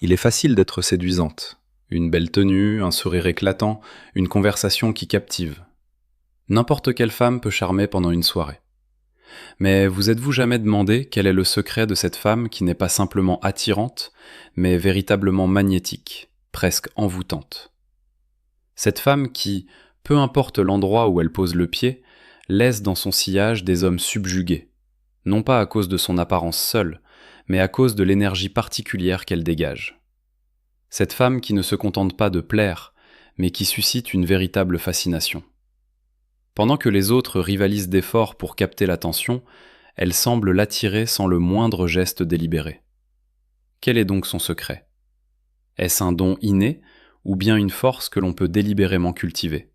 Il est facile d'être séduisante. Une belle tenue, un sourire éclatant, une conversation qui captive. N'importe quelle femme peut charmer pendant une soirée. Mais vous êtes-vous jamais demandé quel est le secret de cette femme qui n'est pas simplement attirante, mais véritablement magnétique, presque envoûtante? Cette femme qui, peu importe l'endroit où elle pose le pied, laisse dans son sillage des hommes subjugués, non pas à cause de son apparence seule, mais à cause de l'énergie particulière qu'elle dégage. Cette femme qui ne se contente pas de plaire, mais qui suscite une véritable fascination. Pendant que les autres rivalisent d'efforts pour capter l'attention, elle semble l'attirer sans le moindre geste délibéré. Quel est donc son secret? Est-ce un don inné ou bien une force que l'on peut délibérément cultiver?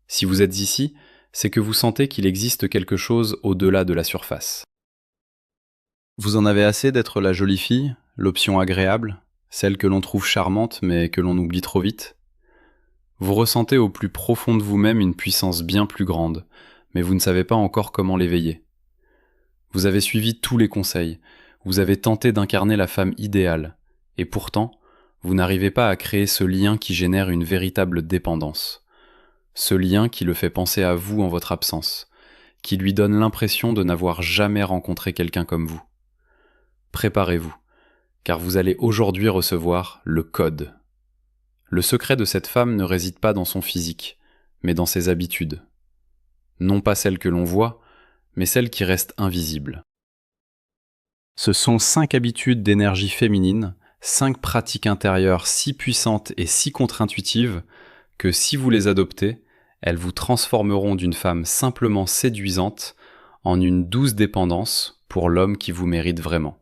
Si vous êtes ici, c'est que vous sentez qu'il existe quelque chose au-delà de la surface. Vous en avez assez d'être la jolie fille, l'option agréable, celle que l'on trouve charmante mais que l'on oublie trop vite? Vous ressentez au plus profond de vous-même une puissance bien plus grande, mais vous ne savez pas encore comment l'éveiller. Vous avez suivi tous les conseils, vous avez tenté d'incarner la femme idéale, et pourtant, vous n'arrivez pas à créer ce lien qui génère une véritable dépendance. Ce lien qui le fait penser à vous en votre absence, qui lui donne l'impression de n'avoir jamais rencontré quelqu'un comme vous. Préparez-vous, car vous allez aujourd'hui recevoir le code. Le secret de cette femme ne réside pas dans son physique, mais dans ses habitudes. Non pas celles que l'on voit, mais celles qui restent invisibles. Ce sont 5 habitudes d'énergie féminine, 5 pratiques intérieures si puissantes et si contre-intuitives que si vous les adoptez, elles vous transformeront d'une femme simplement séduisante en une douce dépendance pour l'homme qui vous mérite vraiment.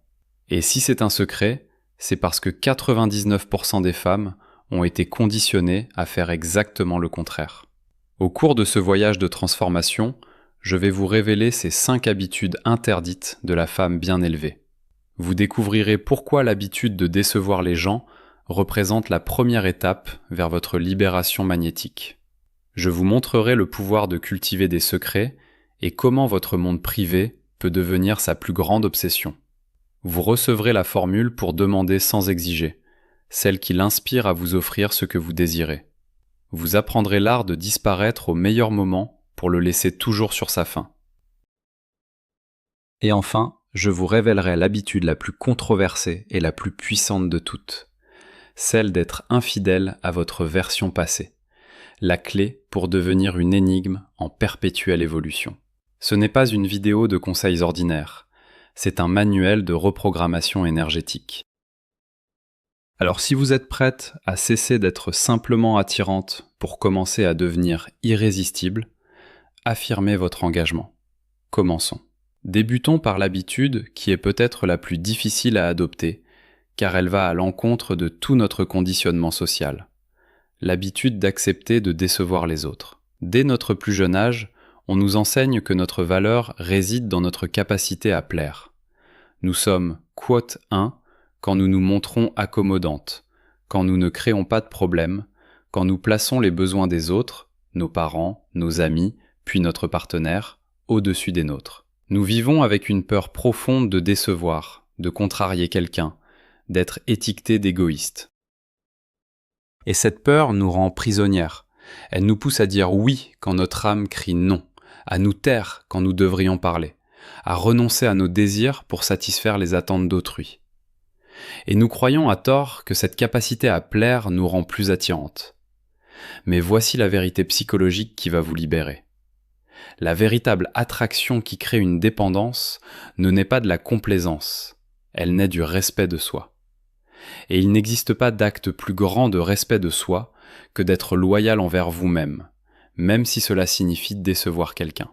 Et si c'est un secret, c'est parce que 99% des femmes ont été conditionnées à faire exactement le contraire. Au cours de ce voyage de transformation, je vais vous révéler ces 5 habitudes interdites de la femme bien élevée. Vous découvrirez pourquoi l'habitude de décevoir les gens représente la première étape vers votre libération magnétique. Je vous montrerai le pouvoir de cultiver des secrets et comment votre monde privé peut devenir sa plus grande obsession. Vous recevrez la formule pour demander sans exiger, celle qui l'inspire à vous offrir ce que vous désirez. Vous apprendrez l'art de disparaître au meilleur moment pour le laisser toujours sur sa faim. Et enfin, je vous révélerai l'habitude la plus controversée et la plus puissante de toutes, celle d'être infidèle à votre version passée, la clé pour devenir une énigme en perpétuelle évolution. Ce n'est pas une vidéo de conseils ordinaires, c'est un manuel de reprogrammation énergétique. Alors si vous êtes prête à cesser d'être simplement attirante pour commencer à devenir irrésistible, affirmez votre engagement. Commençons. Débutons par l'habitude qui est peut-être la plus difficile à adopter, car elle va à l'encontre de tout notre conditionnement social. L'habitude d'accepter de décevoir les autres. Dès notre plus jeune âge, on nous enseigne que notre valeur réside dans notre capacité à plaire. Nous sommes quote 1 quand nous nous montrons accommodantes, quand nous ne créons pas de problèmes, quand nous plaçons les besoins des autres, nos parents, nos amis, puis notre partenaire, au-dessus des nôtres. Nous vivons avec une peur profonde de décevoir, de contrarier quelqu'un, d'être étiquetés d'égoïstes. Et cette peur nous rend prisonnières. Elle nous pousse à dire oui quand notre âme crie non, à nous taire quand nous devrions parler, à renoncer à nos désirs pour satisfaire les attentes d'autrui. Et nous croyons à tort que cette capacité à plaire nous rend plus attirantes. Mais voici la vérité psychologique qui va vous libérer. La véritable attraction qui crée une dépendance ne naît pas de la complaisance, elle naît du respect de soi. Et il n'existe pas d'acte plus grand de respect de soi que d'être loyal envers vous-même, même si cela signifie décevoir quelqu'un.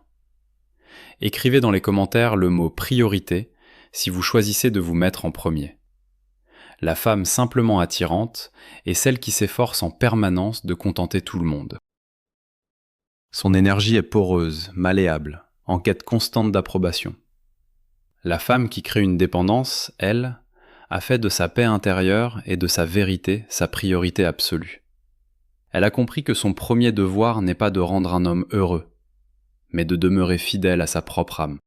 Écrivez dans les commentaires le mot « priorité » si vous choisissez de vous mettre en premier. La femme simplement attirante est celle qui s'efforce en permanence de contenter tout le monde. Son énergie est poreuse, malléable, en quête constante d'approbation. La femme qui crée une dépendance, elle, a fait de sa paix intérieure et de sa vérité sa priorité absolue. Elle a compris que son premier devoir n'est pas de rendre un homme heureux, mais de demeurer fidèle à sa propre âme.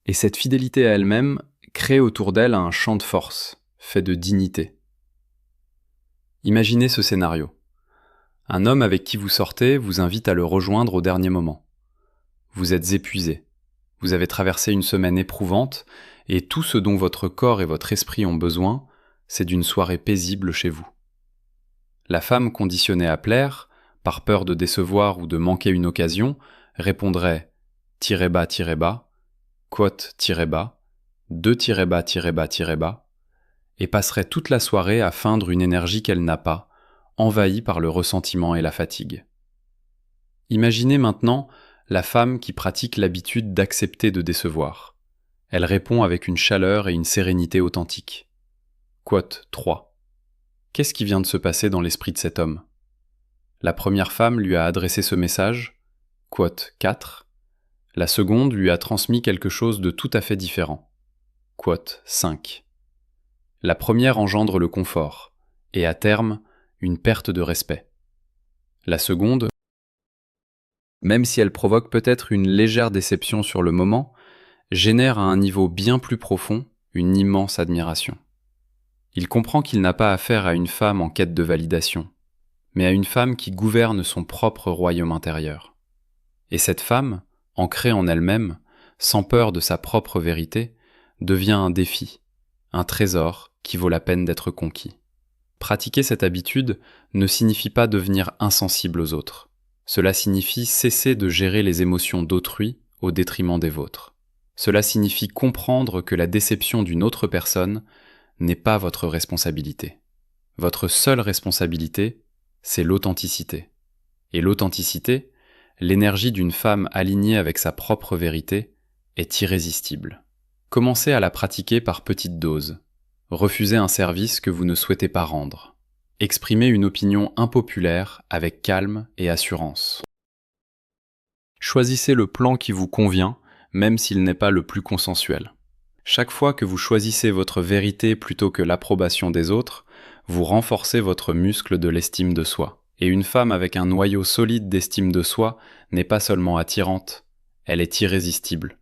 Et cette fidélité à elle-même crée autour d'elle un champ de force, fait de dignité. Imaginez ce scénario. Un homme avec qui vous sortez vous invite à le rejoindre au dernier moment. Vous êtes épuisé. Vous avez traversé une semaine éprouvante et tout ce dont votre corps et votre esprit ont besoin, c'est d'une soirée paisible chez vous. La femme conditionnée à plaire, par peur de décevoir ou de manquer une occasion, répondrait _bas, quote _bas, _bas, et passerait toute la soirée à feindre une énergie qu'elle n'a pas, envahie par le ressentiment et la fatigue. Imaginez maintenant la femme qui pratique l'habitude d'accepter de décevoir. Elle répond avec une chaleur et une sérénité authentiques. Quote 3. Qu'est-ce qui vient de se passer dans l'esprit de cet homme ? La première femme lui a adressé ce message. Quote 4. La seconde lui a transmis quelque chose de tout à fait différent. Quote 5. La première engendre le confort, et à terme, une perte de respect. La seconde, même si elle provoque peut-être une légère déception sur le moment, génère à un niveau bien plus profond une immense admiration. Il comprend qu'il n'a pas affaire à une femme en quête de validation, mais à une femme qui gouverne son propre royaume intérieur. Et cette femme, ancrée en elle-même, sans peur de sa propre vérité, devient un défi, un trésor qui vaut la peine d'être conquis. Pratiquer cette habitude ne signifie pas devenir insensible aux autres. Cela signifie cesser de gérer les émotions d'autrui au détriment des vôtres. Cela signifie comprendre que la déception d'une autre personne n'est pas votre responsabilité. Votre seule responsabilité, c'est l'authenticité. Et l'authenticité, l'énergie d'une femme alignée avec sa propre vérité, est irrésistible. Commencez à la pratiquer par petites doses. Refusez un service que vous ne souhaitez pas rendre. Exprimez une opinion impopulaire avec calme et assurance. Choisissez le plan qui vous convient, même s'il n'est pas le plus consensuel. Chaque fois que vous choisissez votre vérité plutôt que l'approbation des autres, vous renforcez votre muscle de l'estime de soi. Et une femme avec un noyau solide d'estime de soi n'est pas seulement attirante, elle est irrésistible.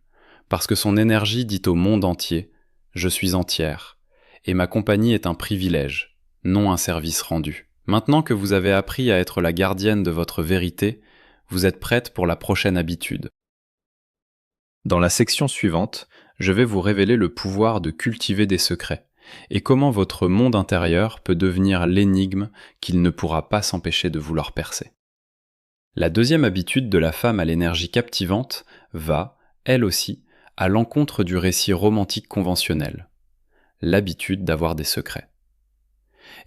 Parce que son énergie dit au monde entier « Je suis entière » et ma compagnie est un privilège, non un service rendu. Maintenant que vous avez appris à être la gardienne de votre vérité, vous êtes prête pour la prochaine habitude. Dans la section suivante, je vais vous révéler le pouvoir de cultiver des secrets et comment votre monde intérieur peut devenir l'énigme qu'il ne pourra pas s'empêcher de vouloir percer. La deuxième habitude de la femme à l'énergie captivante va, elle aussi, à l'encontre du récit romantique conventionnel. L'habitude d'avoir des secrets.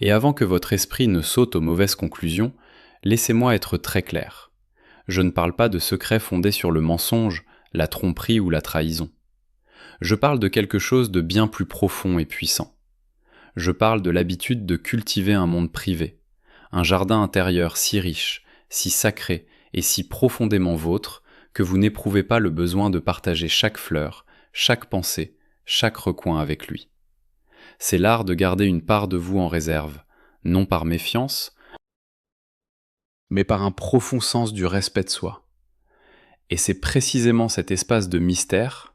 Et avant que votre esprit ne saute aux mauvaises conclusions, laissez-moi être très clair. Je ne parle pas de secrets fondés sur le mensonge, la tromperie ou la trahison. Je parle de quelque chose de bien plus profond et puissant. Je parle de l'habitude de cultiver un monde privé, un jardin intérieur si riche, si sacré et si profondément vôtre que vous n'éprouvez pas le besoin de partager chaque fleur, chaque pensée, chaque recoin avec lui. C'est l'art de garder une part de vous en réserve, non par méfiance, mais par un profond sens du respect de soi. Et c'est précisément cet espace de mystère,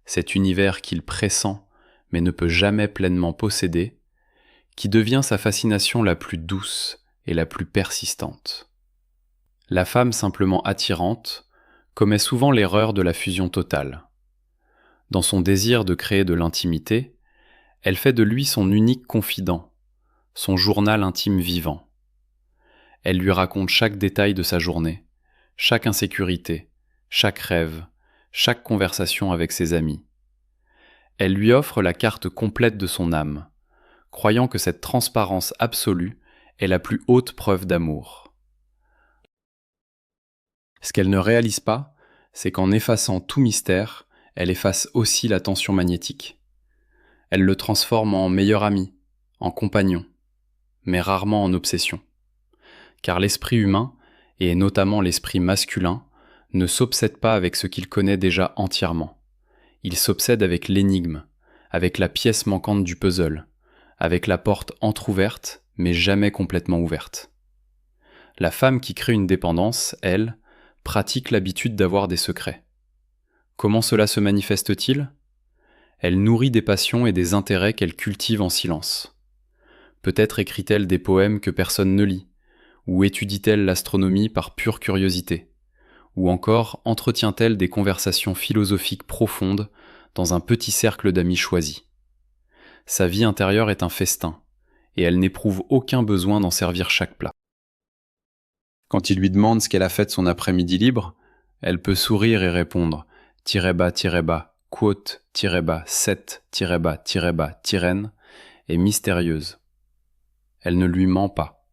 cet univers qu'il pressent mais ne peut jamais pleinement posséder, qui devient sa fascination la plus douce et la plus persistante. La femme simplement attirante commet souvent l'erreur de la fusion totale. Dans son désir de créer de l'intimité, elle fait de lui son unique confident, son journal intime vivant. Elle lui raconte chaque détail de sa journée, chaque insécurité, chaque rêve, chaque conversation avec ses amis. Elle lui offre la carte complète de son âme, croyant que cette transparence absolue est la plus haute preuve d'amour. Ce qu'elle ne réalise pas, c'est qu'en effaçant tout mystère, elle efface aussi la tension magnétique. Elle le transforme en meilleur ami, en compagnon, mais rarement en obsession. Car l'esprit humain, et notamment l'esprit masculin, ne s'obsède pas avec ce qu'il connaît déjà entièrement. Il s'obsède avec l'énigme, avec la pièce manquante du puzzle, avec la porte entr'ouverte, mais jamais complètement ouverte. La femme qui crée une dépendance, elle, pratique l'habitude d'avoir des secrets. Comment cela se manifeste-t-il ? Elle nourrit des passions et des intérêts qu'elle cultive en silence. Peut-être écrit-elle des poèmes que personne ne lit, ou étudie-t-elle l'astronomie par pure curiosité, ou encore entretient-elle des conversations philosophiques profondes dans un petit cercle d'amis choisis. Sa vie intérieure est un festin, et elle n'éprouve aucun besoin d'en servir chaque plat. Quand il lui demande ce qu'elle a fait de son après-midi libre, elle peut sourire et répondre _, quote, set, tyrène, est mystérieuse. Elle ne lui ment pas.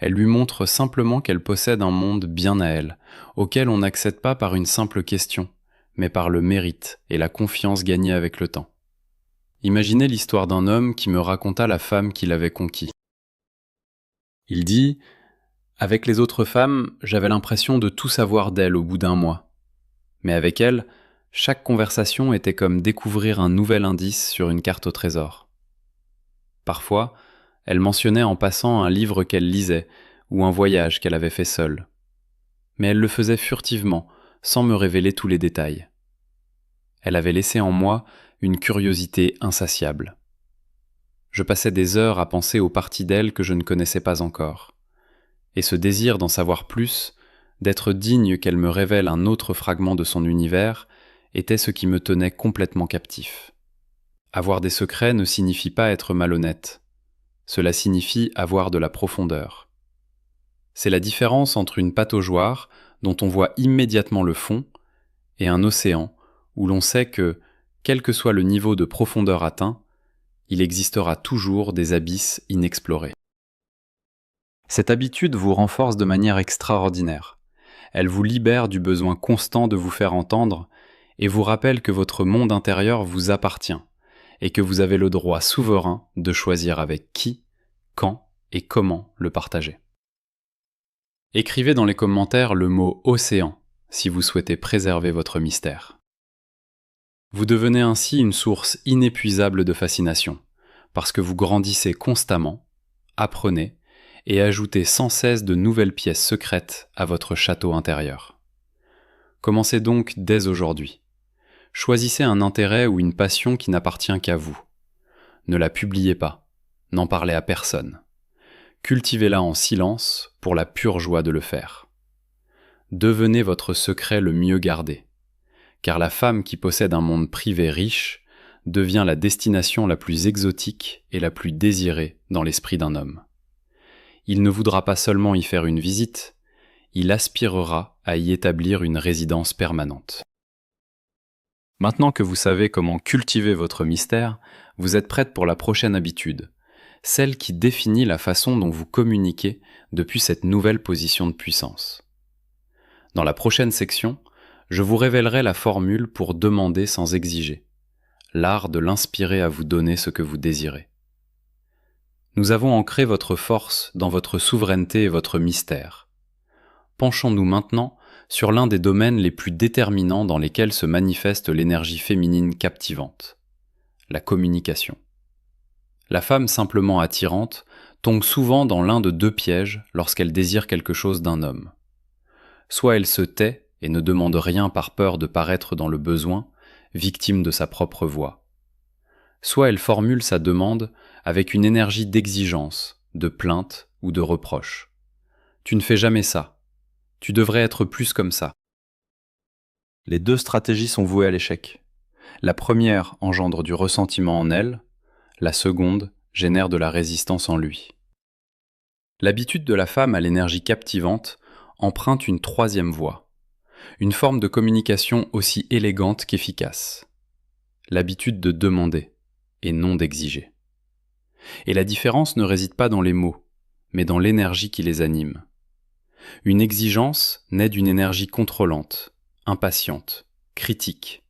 Elle lui montre simplement qu'elle possède un monde bien à elle, auquel on n'accède pas par une simple question, mais par le mérite et la confiance gagnée avec le temps. Imaginez l'histoire d'un homme qui me raconta la femme qu'il avait conquis. Il dit « Avec les autres femmes, j'avais l'impression de tout savoir d'elle au bout d'un mois. Mais avec elle, chaque conversation était comme découvrir un nouvel indice sur une carte au trésor. Parfois, elle mentionnait en passant un livre qu'elle lisait ou un voyage qu'elle avait fait seule. Mais elle le faisait furtivement, sans me révéler tous les détails. Elle avait laissé en moi une curiosité insatiable. Je passais des heures à penser aux parties d'elle que je ne connaissais pas encore. Et ce désir d'en savoir plus, d'être digne qu'elle me révèle un autre fragment de son univers, était ce qui me tenait complètement captif. Avoir des secrets ne signifie pas être malhonnête. Cela signifie avoir de la profondeur. C'est la différence entre une pataugeoire, dont on voit immédiatement le fond, et un océan, où l'on sait que, quel que soit le niveau de profondeur atteint, il existera toujours des abysses inexplorés. Cette habitude vous renforce de manière extraordinaire. Elle vous libère du besoin constant de vous faire entendre et vous rappelle que votre monde intérieur vous appartient et que vous avez le droit souverain de choisir avec qui, quand et comment le partager. Écrivez dans les commentaires le mot « océan » si vous souhaitez préserver votre mystère. Vous devenez ainsi une source inépuisable de fascination, parce que vous grandissez constamment, apprenez et ajoutez sans cesse de nouvelles pièces secrètes à votre château intérieur. Commencez donc dès aujourd'hui. Choisissez un intérêt ou une passion qui n'appartient qu'à vous. Ne la publiez pas, n'en parlez à personne. Cultivez-la en silence pour la pure joie de le faire. Devenez votre secret le mieux gardé, car la femme qui possède un monde privé riche devient la destination la plus exotique et la plus désirée dans l'esprit d'un homme. Il ne voudra pas seulement y faire une visite, il aspirera à y établir une résidence permanente. Maintenant que vous savez comment cultiver votre mystère, vous êtes prête pour la prochaine habitude, celle qui définit la façon dont vous communiquez depuis cette nouvelle position de puissance. Dans la prochaine section, je vous révélerai la formule pour demander sans exiger, l'art de l'inspirer à vous donner ce que vous désirez. Nous avons ancré votre force dans votre souveraineté et votre mystère. Penchons-nous maintenant sur l'un des domaines les plus déterminants dans lesquels se manifeste l'énergie féminine captivante, la communication. La femme simplement attirante tombe souvent dans l'un de deux pièges lorsqu'elle désire quelque chose d'un homme. Soit elle se tait et ne demande rien par peur de paraître dans le besoin, victime de sa propre voix. Soit elle formule sa demande avec une énergie d'exigence, de plainte ou de reproche. Tu ne fais jamais ça. Tu devrais être plus comme ça. Les deux stratégies sont vouées à l'échec. La première engendre du ressentiment en elle, la seconde génère de la résistance en lui. L'habitude de la femme à l'énergie captivante emprunte une troisième voie, une forme de communication aussi élégante qu'efficace. L'habitude de demander et non d'exiger. Et la différence ne réside pas dans les mots, mais dans l'énergie qui les anime. Une exigence naît d'une énergie contrôlante, impatiente, critique.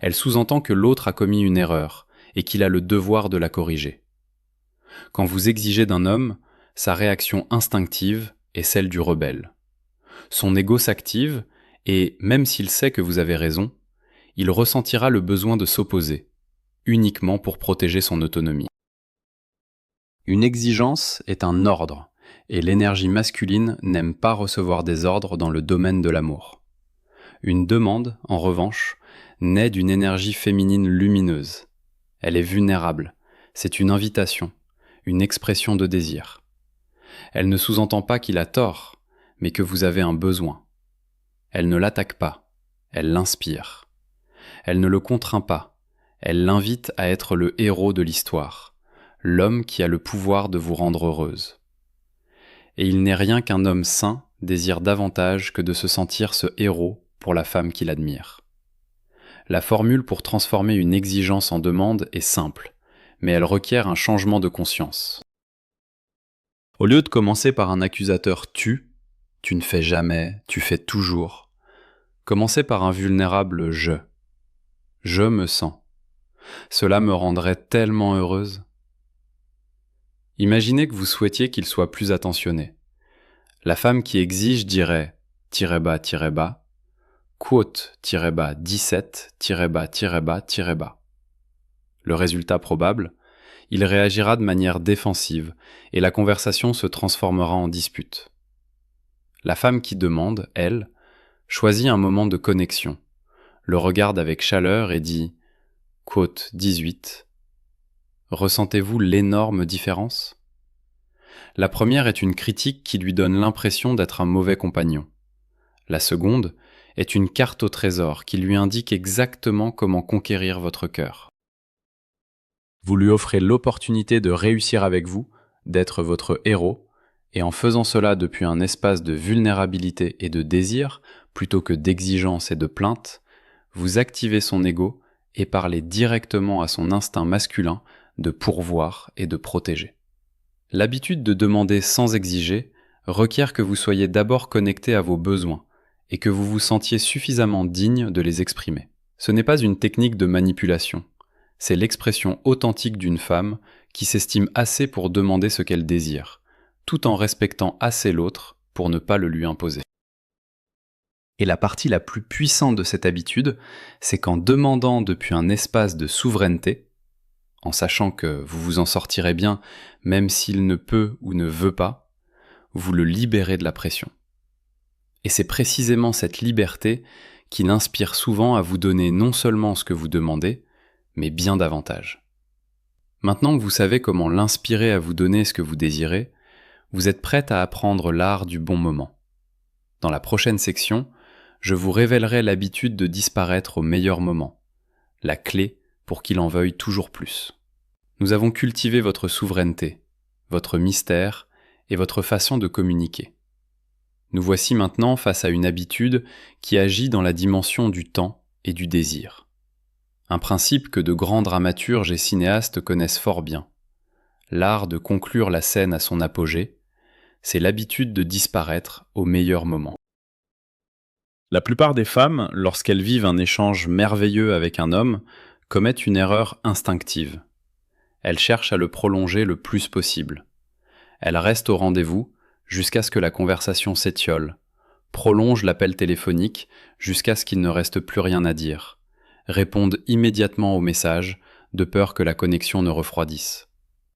Elle sous-entend que l'autre a commis une erreur et qu'il a le devoir de la corriger. Quand vous exigez d'un homme, sa réaction instinctive est celle du rebelle. Son ego s'active et, même s'il sait que vous avez raison, il ressentira le besoin de s'opposer, uniquement pour protéger son autonomie. Une exigence est un ordre, et l'énergie masculine n'aime pas recevoir des ordres dans le domaine de l'amour. Une demande, en revanche, naît d'une énergie féminine lumineuse, Elle est vulnérable. C'est une invitation, une expression de désir. Elle ne sous-entend pas qu'il a tort, mais que vous avez un besoin. Elle ne l'attaque pas, elle l'inspire. Elle ne le contraint pas, elle l'invite à être le héros de l'histoire, l'homme qui a le pouvoir de vous rendre heureuse. Et il n'est rien qu'un homme sain désire davantage que de se sentir ce héros pour la femme qu'il admire. La formule pour transformer une exigence en demande est simple, mais elle requiert un changement de conscience. Au lieu de commencer par un accusateur tu ne fais jamais, tu fais toujours, commencez par un vulnérable je. Je me sens. Cela me rendrait tellement heureuse. Imaginez que vous souhaitiez qu'il soit plus attentionné. La femme qui exige dirait _bas, quote _bas 17 _bas. Le résultat probable, il réagira de manière défensive et la conversation se transformera en dispute. La femme qui demande, elle, choisit un moment de connexion, le regarde avec chaleur et dit quote 18. Ressentez-vous l'énorme différence ? La première est une critique qui lui donne l'impression d'être un mauvais compagnon. La seconde est une carte au trésor qui lui indique exactement comment conquérir votre cœur. Vous lui offrez l'opportunité de réussir avec vous, d'être votre héros, et en faisant cela depuis un espace de vulnérabilité et de désir, plutôt que d'exigence et de plainte, vous activez son ego et parlez directement à son instinct masculin de pourvoir et de protéger. L'habitude de demander sans exiger requiert que vous soyez d'abord connecté à vos besoins et que vous vous sentiez suffisamment digne de les exprimer. Ce n'est pas une technique de manipulation, c'est l'expression authentique d'une femme qui s'estime assez pour demander ce qu'elle désire, tout en respectant assez l'autre pour ne pas le lui imposer. Et la partie la plus puissante de cette habitude, c'est qu'en demandant depuis un espace de souveraineté, en sachant que vous vous en sortirez bien même s'il ne peut ou ne veut pas, vous le libérez de la pression. Et c'est précisément cette liberté qui l'inspire souvent à vous donner non seulement ce que vous demandez, mais bien davantage. Maintenant que vous savez comment l'inspirer à vous donner ce que vous désirez, vous êtes prête à apprendre l'art du bon moment. Dans la prochaine section, je vous révélerai l'habitude de disparaître au meilleur moment, la clé pour qu'il en veuille toujours plus. Nous avons cultivé votre souveraineté, votre mystère et votre façon de communiquer. Nous voici maintenant face à une habitude qui agit dans la dimension du temps et du désir. Un principe que de grands dramaturges et cinéastes connaissent fort bien. L'art de conclure la scène à son apogée, c'est l'habitude de disparaître au meilleur moment. La plupart des femmes, lorsqu'elles vivent un échange merveilleux avec un homme, commettent une erreur instinctive. Elles cherchent à le prolonger le plus possible. Elles restent au rendez-vous jusqu'à ce que la conversation s'étiole, prolongent l'appel téléphonique jusqu'à ce qu'il ne reste plus rien à dire, répondent immédiatement au message, de peur que la connexion ne refroidisse.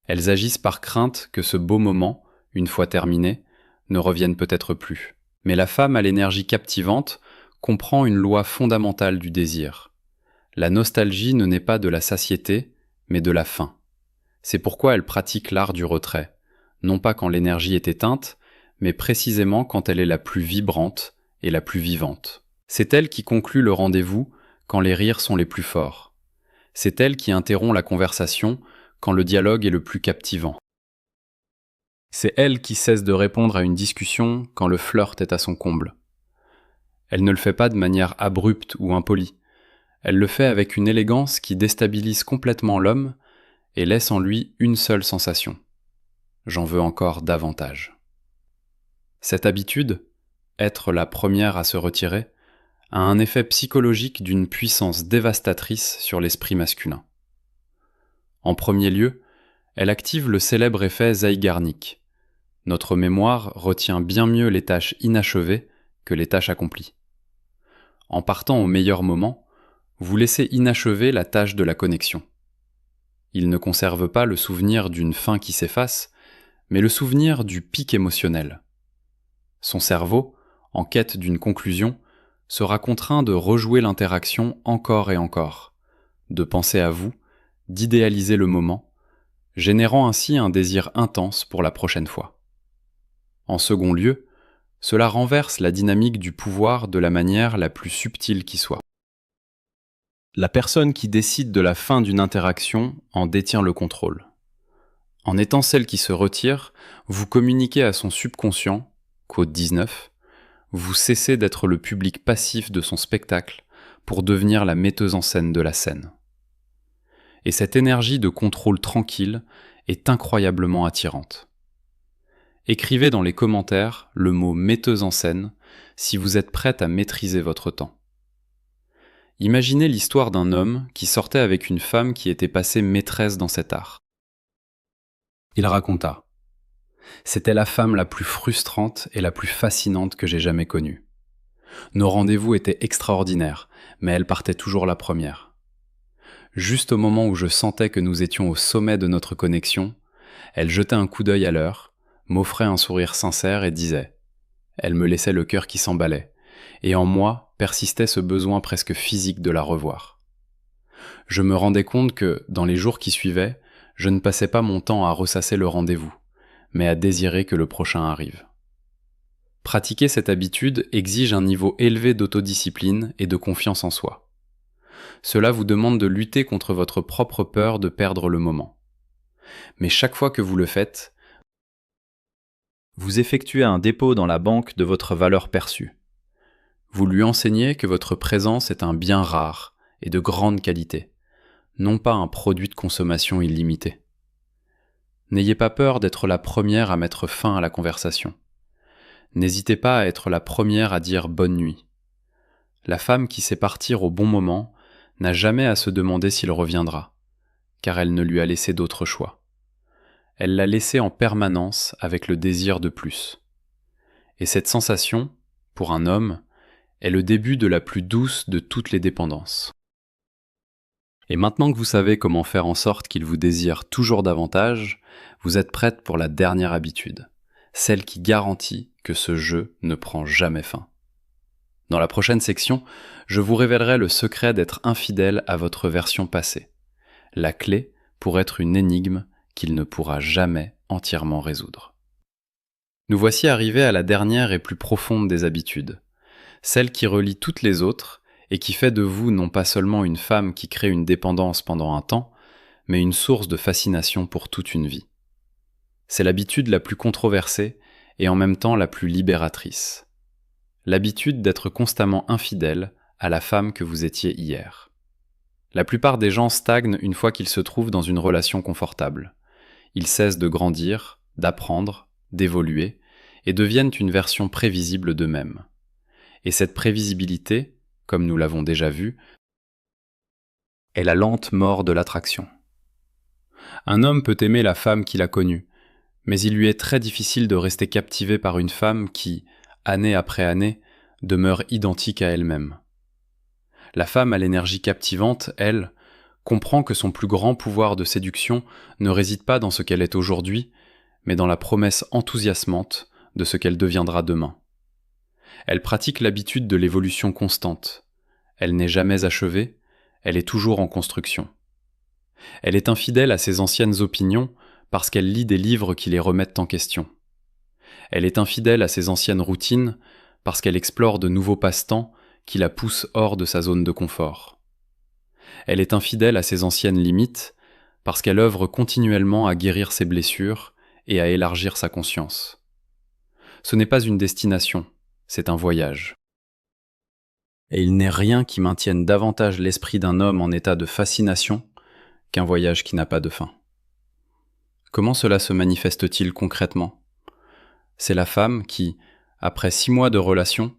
Elles agissent par crainte que ce beau moment, une fois terminé, ne revienne peut-être plus. Mais la femme à l'énergie captivante comprend une loi fondamentale du désir. La nostalgie ne naît pas de la satiété, mais de la faim. C'est pourquoi elle pratique l'art du retrait, non pas quand l'énergie est éteinte, mais précisément quand elle est la plus vibrante et la plus vivante. C'est elle qui conclut le rendez-vous quand les rires sont les plus forts. C'est elle qui interrompt la conversation quand le dialogue est le plus captivant. C'est elle qui cesse de répondre à une discussion quand le flirt est à son comble. Elle ne le fait pas de manière abrupte ou impolie. Elle le fait avec une élégance qui déstabilise complètement l'homme et laisse en lui une seule sensation. J'en veux encore davantage. Cette habitude, être la première à se retirer, a un effet psychologique d'une puissance dévastatrice sur l'esprit masculin. En premier lieu, elle active le célèbre effet Zeigarnik. Notre mémoire retient bien mieux les tâches inachevées que les tâches accomplies. En partant au meilleur moment, vous laissez inachever la tâche de la connexion. Il ne conserve pas le souvenir d'une fin qui s'efface, mais le souvenir du pic émotionnel. Son cerveau, en quête d'une conclusion, sera contraint de rejouer l'interaction encore et encore, de penser à vous d'idéaliser le moment, générant ainsi un désir intense pour la prochaine fois. En second lieu, cela renverse la dynamique du pouvoir de la manière la plus subtile qui soit. La personne qui décide de la fin d'une interaction en détient le contrôle. En étant celle qui se retire, vous communiquez à son subconscient, code 19, vous cessez d'être le public passif de son spectacle pour devenir la metteuse en scène de la scène. Et cette énergie de contrôle tranquille est incroyablement attirante. Écrivez dans les commentaires le mot metteuse en scène si vous êtes prête à maîtriser votre temps. Imaginez l'histoire d'un homme qui sortait avec une femme qui était passée maîtresse dans cet art. Il raconta : c'était la femme la plus frustrante et la plus fascinante que j'ai jamais connue. Nos rendez-vous étaient extraordinaires, mais elle partait toujours la première. Juste au moment où je sentais que nous étions au sommet de notre connexion, elle jetait un coup d'œil à l'heure, m'offrait un sourire sincère et disait : elle me laissait le cœur qui s'emballait, et en moi persistait ce besoin presque physique de la revoir. Je me rendais compte que, dans les jours qui suivaient, je ne passais pas mon temps à ressasser le rendez-vous, mais à désirer que le prochain arrive. Pratiquer cette habitude exige un niveau élevé d'autodiscipline et de confiance en soi. Cela vous demande de lutter contre votre propre peur de perdre le moment. Mais chaque fois que vous le faites, vous effectuez un dépôt dans la banque de votre valeur perçue. Vous lui enseignez que votre présence est un bien rare et de grande qualité, non pas un produit de consommation illimité. N'ayez pas peur d'être la première à mettre fin à la conversation. N'hésitez pas à être la première à dire bonne nuit. La femme qui sait partir au bon moment n'a jamais à se demander s'il reviendra, car elle ne lui a laissé d'autre choix. Elle l'a laissé en permanence avec le désir de plus. Et cette sensation, pour un homme, est le début de la plus douce de toutes les dépendances. Et maintenant que vous savez comment faire en sorte qu'il vous désire toujours davantage, vous êtes prête pour la dernière habitude, celle qui garantit que ce jeu ne prend jamais fin. Dans la prochaine section, je vous révélerai le secret d'être infidèle à votre version passée, la clé pour être une énigme qu'il ne pourra jamais entièrement résoudre. Nous voici arrivés à la dernière et plus profonde des habitudes, celle qui relie toutes les autres et qui fait de vous non pas seulement une femme qui crée une dépendance pendant un temps, mais une source de fascination pour toute une vie. C'est l'habitude la plus controversée et en même temps la plus libératrice. L'habitude d'être constamment infidèle à la femme que vous étiez hier. La plupart des gens stagnent une fois qu'ils se trouvent dans une relation confortable. Ils cessent de grandir, d'apprendre, d'évoluer et deviennent une version prévisible d'eux-mêmes. Et cette prévisibilité, comme nous l'avons déjà vu, est la lente mort de l'attraction. Un homme peut aimer la femme qu'il a connue, mais il lui est très difficile de rester captivé par une femme qui, année après année, demeure identique à elle-même. La femme à l'énergie captivante, elle, comprend que son plus grand pouvoir de séduction ne réside pas dans ce qu'elle est aujourd'hui, mais dans la promesse enthousiasmante de ce qu'elle deviendra demain. Elle pratique l'habitude de l'évolution constante. Elle n'est jamais achevée, elle est toujours en construction. Elle est infidèle à ses anciennes opinions parce qu'elle lit des livres qui les remettent en question. Elle est infidèle à ses anciennes routines parce qu'elle explore de nouveaux passe-temps qui la poussent hors de sa zone de confort. Elle est infidèle à ses anciennes limites parce qu'elle œuvre continuellement à guérir ses blessures et à élargir sa conscience. Ce n'est pas une destination, c'est un voyage. Et il n'est rien qui maintienne davantage l'esprit d'un homme en état de fascination qu'un voyage qui n'a pas de fin. Comment cela se manifeste-t-il concrètement ? C'est la femme qui, après 6 mois de relation,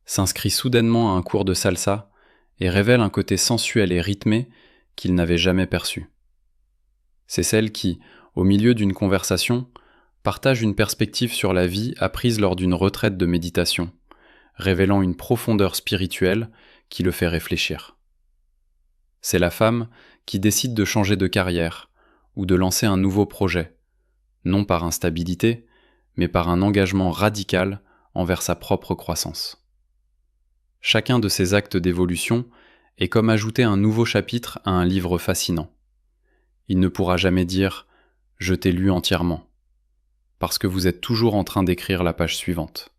s'inscrit soudainement à un cours de salsa et révèle un côté sensuel et rythmé qu'il n'avait jamais perçu. C'est celle qui, au milieu d'une conversation, partage une perspective sur la vie apprise lors d'une retraite de méditation, révélant une profondeur spirituelle qui le fait réfléchir. C'est la femme qui décide de changer de carrière ou de lancer un nouveau projet, non par instabilité, mais par un engagement radical envers sa propre croissance. Chacun de ces actes d'évolution est comme ajouter un nouveau chapitre à un livre fascinant. Il ne pourra jamais dire « je t'ai lu entièrement », parce que vous êtes toujours en train d'écrire la page suivante.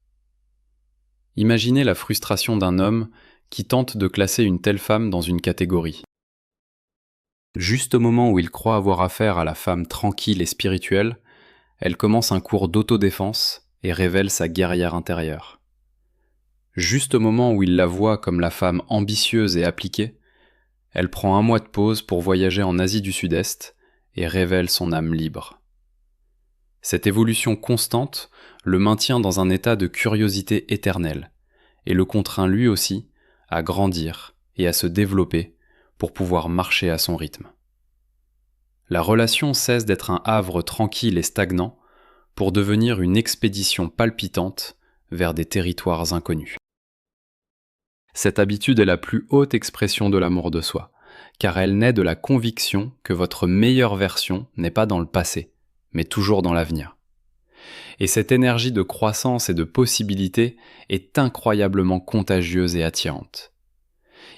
Imaginez la frustration d'un homme qui tente de classer une telle femme dans une catégorie. Juste au moment où il croit avoir affaire à la femme tranquille et spirituelle, elle commence un cours d'autodéfense et révèle sa guerrière intérieure. Juste au moment où il la voit comme la femme ambitieuse et appliquée, elle prend un mois de pause pour voyager en Asie du Sud-Est et révèle son âme libre. Cette évolution constante le maintient dans un état de curiosité éternelle et le contraint lui aussi à grandir et à se développer pour pouvoir marcher à son rythme. La relation cesse d'être un havre tranquille et stagnant pour devenir une expédition palpitante vers des territoires inconnus. Cette habitude est la plus haute expression de l'amour de soi, car elle naît de la conviction que votre meilleure version n'est pas dans le passé, mais toujours dans l'avenir. Et cette énergie de croissance et de possibilité est incroyablement contagieuse et attirante.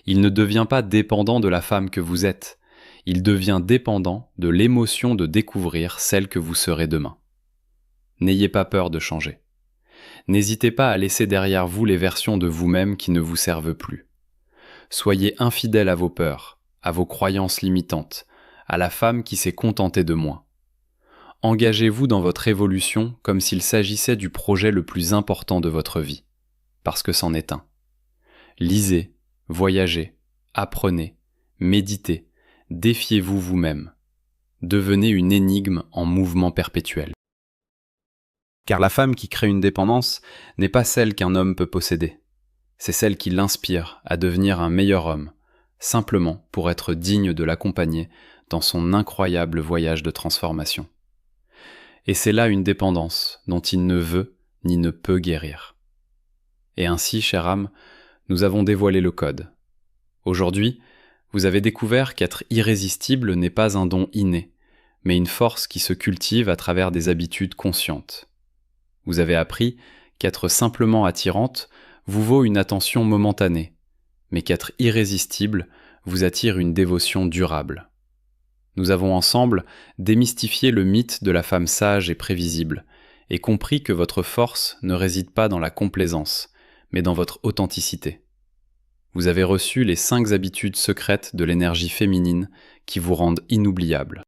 Il ne devient pas dépendant de la femme que vous êtes, il devient dépendant de l'émotion de découvrir celle que vous serez demain. N'ayez pas peur de changer. N'hésitez pas à laisser derrière vous les versions de vous-même qui ne vous servent plus. Soyez infidèle à vos peurs, à vos croyances limitantes, à la femme qui s'est contentée de moins. Engagez-vous dans votre évolution comme s'il s'agissait du projet le plus important de votre vie, parce que c'en est un. Lisez, voyagez, apprenez, méditez, défiez-vous vous-même. Devenez une énigme en mouvement perpétuel. Car la femme qui crée une dépendance n'est pas celle qu'un homme peut posséder. C'est celle qui l'inspire à devenir un meilleur homme, simplement pour être digne de l'accompagner dans son incroyable voyage de transformation. Et c'est là une dépendance dont il ne veut ni ne peut guérir. Et ainsi, chère âme, nous avons dévoilé le code. Aujourd'hui, vous avez découvert qu'être irrésistible n'est pas un don inné, mais une force qui se cultive à travers des habitudes conscientes. Vous avez appris qu'être simplement attirante vous vaut une attention momentanée, mais qu'être irrésistible vous attire une dévotion durable. Nous avons ensemble démystifié le mythe de la femme sage et prévisible, et compris que votre force ne réside pas dans la complaisance, mais dans votre authenticité. Vous avez reçu les 5 habitudes secrètes de l'énergie féminine qui vous rendent inoubliable.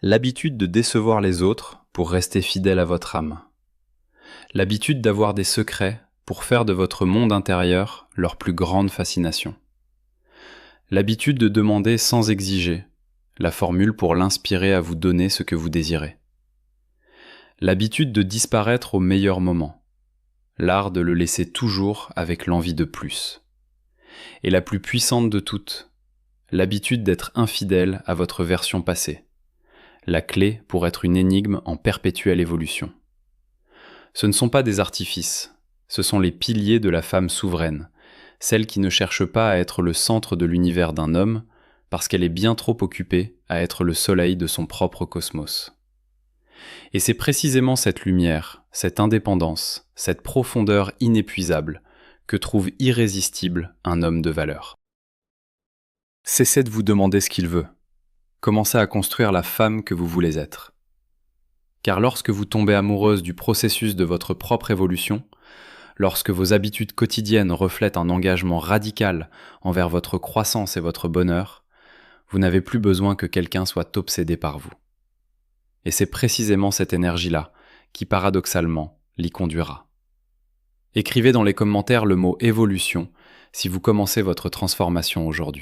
L'habitude de décevoir les autres pour rester fidèle à votre âme. L'habitude d'avoir des secrets pour faire de votre monde intérieur leur plus grande fascination. L'habitude de demander sans exiger, la formule pour l'inspirer à vous donner ce que vous désirez. L'habitude de disparaître au meilleur moment, l'art de le laisser toujours avec l'envie de plus. Et la plus puissante de toutes, l'habitude d'être infidèle à votre version passée. La clé pour être une énigme en perpétuelle évolution. Ce ne sont pas des artifices, ce sont les piliers de la femme souveraine, celle qui ne cherche pas à être le centre de l'univers d'un homme, parce qu'elle est bien trop occupée à être le soleil de son propre cosmos. Et c'est précisément cette lumière, cette indépendance, cette profondeur inépuisable que trouve irrésistible un homme de valeur. Cessez de vous demander ce qu'il veut. Commencez à construire la femme que vous voulez être. Car lorsque vous tombez amoureuse du processus de votre propre évolution, lorsque vos habitudes quotidiennes reflètent un engagement radical envers votre croissance et votre bonheur, vous n'avez plus besoin que quelqu'un soit obsédé par vous. Et c'est précisément cette énergie-là qui, paradoxalement, l'y conduira. Écrivez dans les commentaires le mot « évolution » si vous commencez votre transformation aujourd'hui.